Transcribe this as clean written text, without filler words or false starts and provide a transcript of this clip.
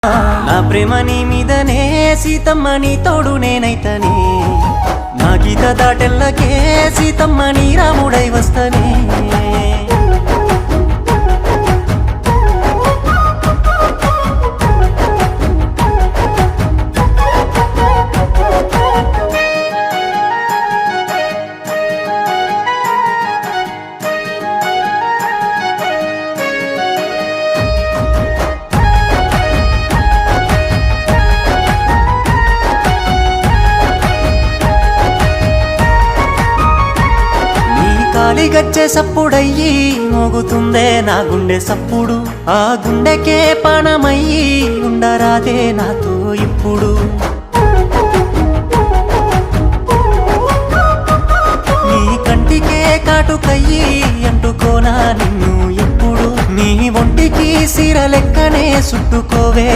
నా ప్రేమ నీ మీదనే సీతమ్మ నీ తోడు నేనైతనే నా గీత దాటెల్లకే సీతమ్మ నీ రాముడై వస్తనే గజ్జె సప్పుడయ్యి మోగుతుందే నా గుండె సప్పుడు ఆ గుండెకే పానమయ్యి ఉండరాదే నాతో ఇప్పుడు నీ కంటికే కాటుకయ్యి అంటుకోనా నిన్ను ఎప్పుడు నీ ఒంటికి సీర లెక్కనే చుట్టుకోవే